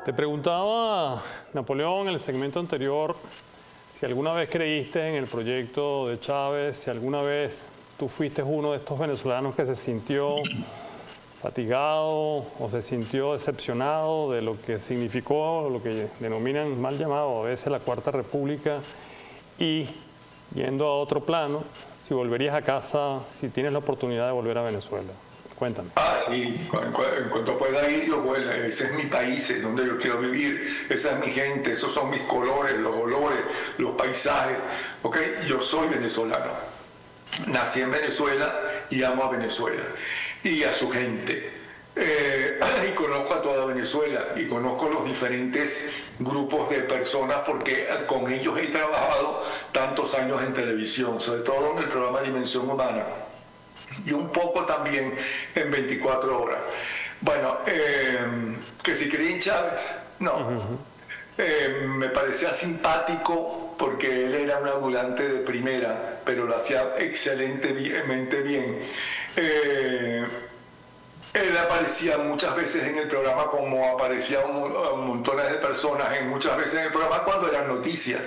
Te preguntaba, Napoleón, en el segmento anterior, si alguna vez creíste en el proyecto de Chávez, si alguna vez tú fuiste uno de estos venezolanos que se sintió fatigado o se sintió decepcionado de lo que significó, lo que denominan mal llamado a veces la Cuarta República, y yendo a otro plano, si volverías a casa, si tienes la oportunidad de volver a Venezuela. Cuéntame. Sí, en cuanto pueda ir, yo vuelvo. Ese es mi país, es donde yo quiero vivir, esa es mi gente, esos son mis colores, los olores, los paisajes. ¿Okay? Yo soy venezolano, nací en Venezuela y amo a Venezuela y a su gente. Y conozco a toda Venezuela y conozco los diferentes grupos de personas porque con ellos he trabajado tantos años en televisión, sobre todo en el programa Dimensión Humana. Y un poco también en 24 horas. Bueno, que si creí en Chávez, no. Me parecía simpático porque él era un adulante de primera, pero lo hacía excelentemente bien. Él aparecía muchas veces en el programa como aparecían montones de personas, muchas veces en el programa cuando eran noticias.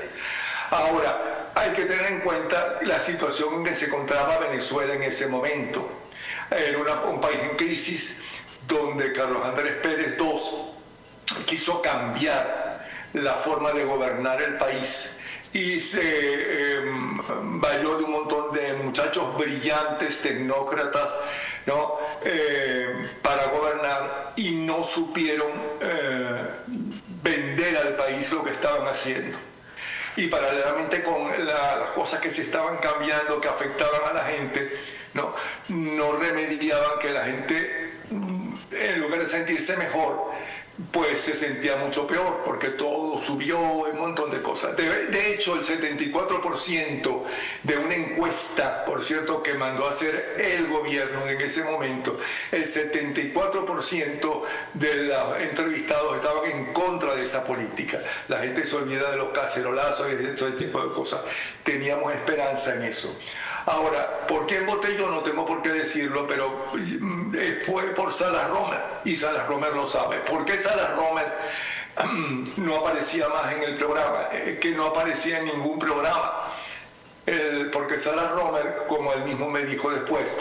Ahora, hay que tener en cuenta la situación en que se encontraba Venezuela en ese momento. Era un país en crisis donde Carlos Andrés Pérez II quiso cambiar la forma de gobernar el país y se valió de un montón de muchachos brillantes, tecnócratas, ¿no? Para gobernar y no supieron vender al país lo que estaban haciendo. Y paralelamente con las cosas que se estaban cambiando, que afectaban a la gente, no remediaban que la gente, en lugar de sentirse mejor, pues se sentía mucho peor, porque todo subió, un montón de cosas. De hecho, el 74% de una encuesta, por cierto, que mandó a hacer el gobierno en ese momento, el 74% de los entrevistados estaban en contra de esa política. La gente se olvida de los cacerolazos y de todo ese tipo de cosas. Teníamos esperanza en eso. Ahora, ¿por qué voté yo? No tengo por qué decirlo, pero fue por Salas Romer, y Salas Romer lo sabe. ¿Por qué Salas Romer no aparecía más en el programa? Que no aparecía en ningún programa. Porque Salas Romer, como él mismo me dijo después,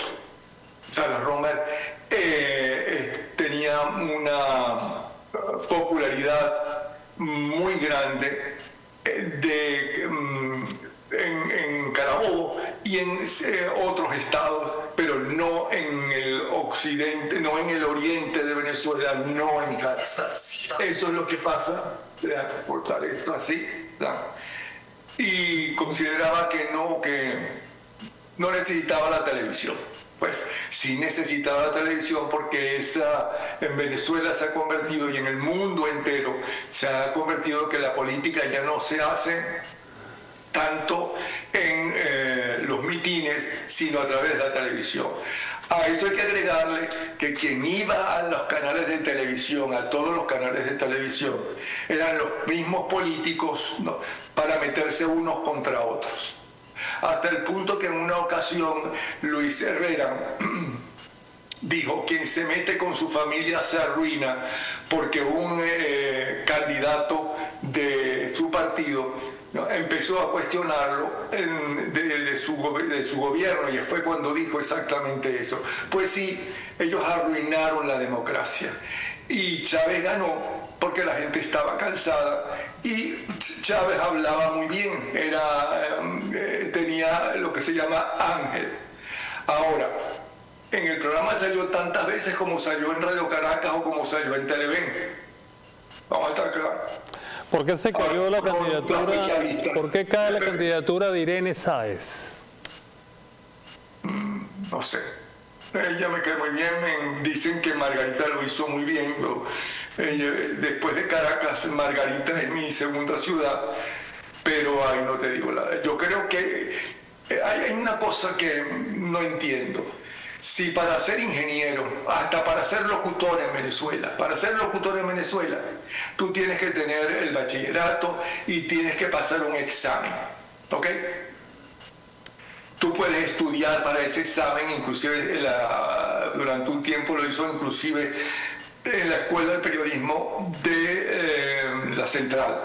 Salas Romer tenía una popularidad muy grande en Carabobo y en otros estados, pero no en el occidente, no en el oriente de Venezuela, no en Caracas. Eso es lo que pasa. Voy a cortar esto así. Y consideraba que no necesitaba la televisión. Pues sí necesitaba la televisión porque en Venezuela se ha convertido, y en el mundo entero se ha convertido, que la política ya no se hace tanto en los mitines, sino a través de la televisión. A eso hay que agregarle que quien iba a los canales de televisión, a todos los canales de televisión, eran los mismos políticos, ¿no?, para meterse unos contra otros. Hasta el punto que en una ocasión Luis Herrera dijo: quien se mete con su familia se arruina, porque un candidato de su partido empezó a cuestionarlo de su gobierno, y fue cuando dijo exactamente eso. Pues sí, ellos arruinaron la democracia y Chávez ganó porque la gente estaba cansada, y Chávez hablaba muy bien, tenía lo que se llama ángel. Ahora, en el programa salió tantas veces como salió en Radio Caracas o como salió en Televen. Vamos a estar claros. ¿Por qué se cayó la candidatura? ¿Por qué cae la candidatura de Irene Sáez? No sé. Ella me cae muy bien. Dicen que Margarita lo hizo muy bien. Después de Caracas, Margarita es mi segunda ciudad. Pero ahí no te digo nada. Yo creo que hay una cosa que no entiendo. Si para ser ingeniero, hasta para ser locutor en Venezuela, tú tienes que tener el bachillerato y tienes que pasar un examen, ¿ok? Tú puedes estudiar para ese examen, inclusive durante un tiempo lo hizo inclusive en la Escuela de Periodismo de la Central.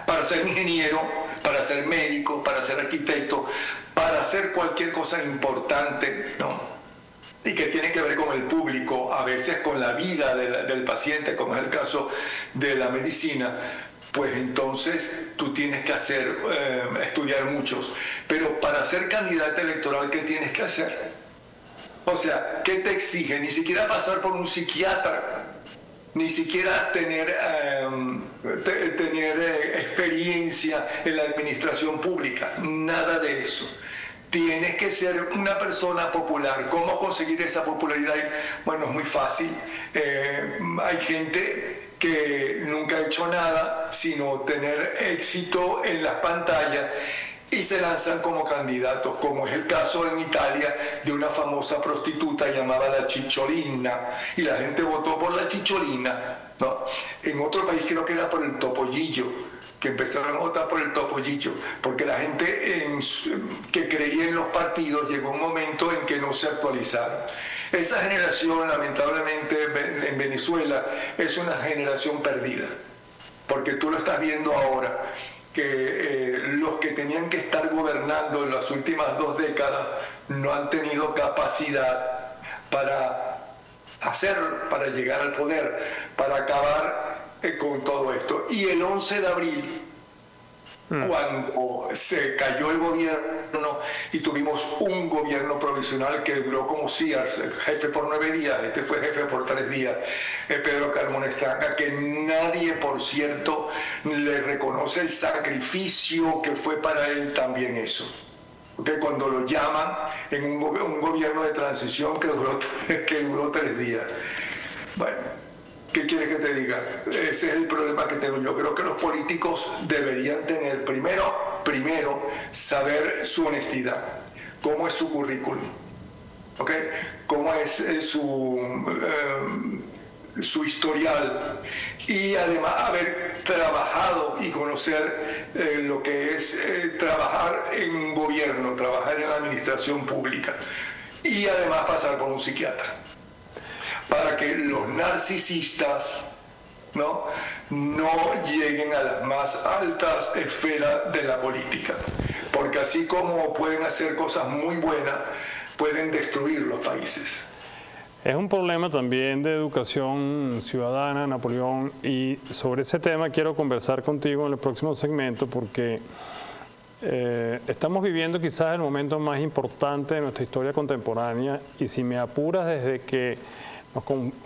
Para ser ingeniero, para ser médico, para ser arquitecto, para hacer cualquier cosa importante, ¿no? Y que tiene que ver con el público, a veces con la vida del paciente, como es el caso de la medicina, pues entonces tú tienes que estudiar muchos. Pero para ser candidato electoral, ¿qué tienes que hacer? O sea, ¿qué te exige? Ni siquiera pasar por un psiquiatra, ni siquiera tener experiencia en la administración pública, nada de eso. Tienes que ser una persona popular. ¿Cómo conseguir esa popularidad? Bueno, es muy fácil. Hay gente que nunca ha hecho nada sino tener éxito en las pantallas y se lanzan como candidatos, como es el caso en Italia de una famosa prostituta llamada la Cicciolina, y la gente votó por la Cicciolina, ¿no? En otro país creo que era por el Topollillo, que empezaron a votar por el Topollillo, porque la gente que creía en los partidos llegó un momento en que no se actualizaron. Esa generación, lamentablemente, en Venezuela es una generación perdida, porque tú lo estás viendo ahora, que los que tenían que estar gobernando en las últimas 2 décadas no han tenido capacidad para llegar al poder, para acabar con todo esto. Y el 11 de abril, cuando se cayó el gobierno y tuvimos un gobierno provisional que duró como Sears, jefe por 9 días, este fue jefe por 3 días, Pedro Carmona Estranga, que nadie, por cierto, le reconoce el sacrificio que fue para él también eso. Porque cuando lo llaman en un gobierno de transición que duró 3 días. Bueno, ¿qué quieres que te diga? Ese es el problema que tengo yo. Creo que los políticos deberían tener primero saber su honestidad, cómo es su currículum, ¿ok? Cómo es su historial, y además haber trabajado y conocer lo que es trabajar en un gobierno, trabajar en la administración pública, y además pasar por un psiquiatra, para que los narcisistas no lleguen a las más altas esferas de la política, porque así como pueden hacer cosas muy buenas, pueden destruir los países. Es un problema también de educación ciudadana, Napoleón, y sobre ese tema quiero conversar contigo en el próximo segmento, porque estamos viviendo quizás el momento más importante de nuestra historia contemporánea, y si me apuras, desde que nos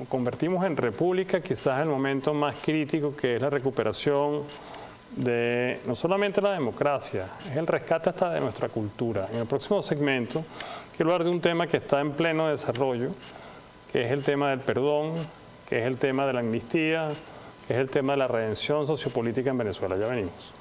convertimos en república, quizás el momento más crítico, que es la recuperación de no solamente la democracia, es el rescate hasta de nuestra cultura. En el próximo segmento quiero hablar de un tema que está en pleno desarrollo, que es el tema del perdón, que es el tema de la amnistía, que es el tema de la redención sociopolítica en Venezuela. Ya venimos.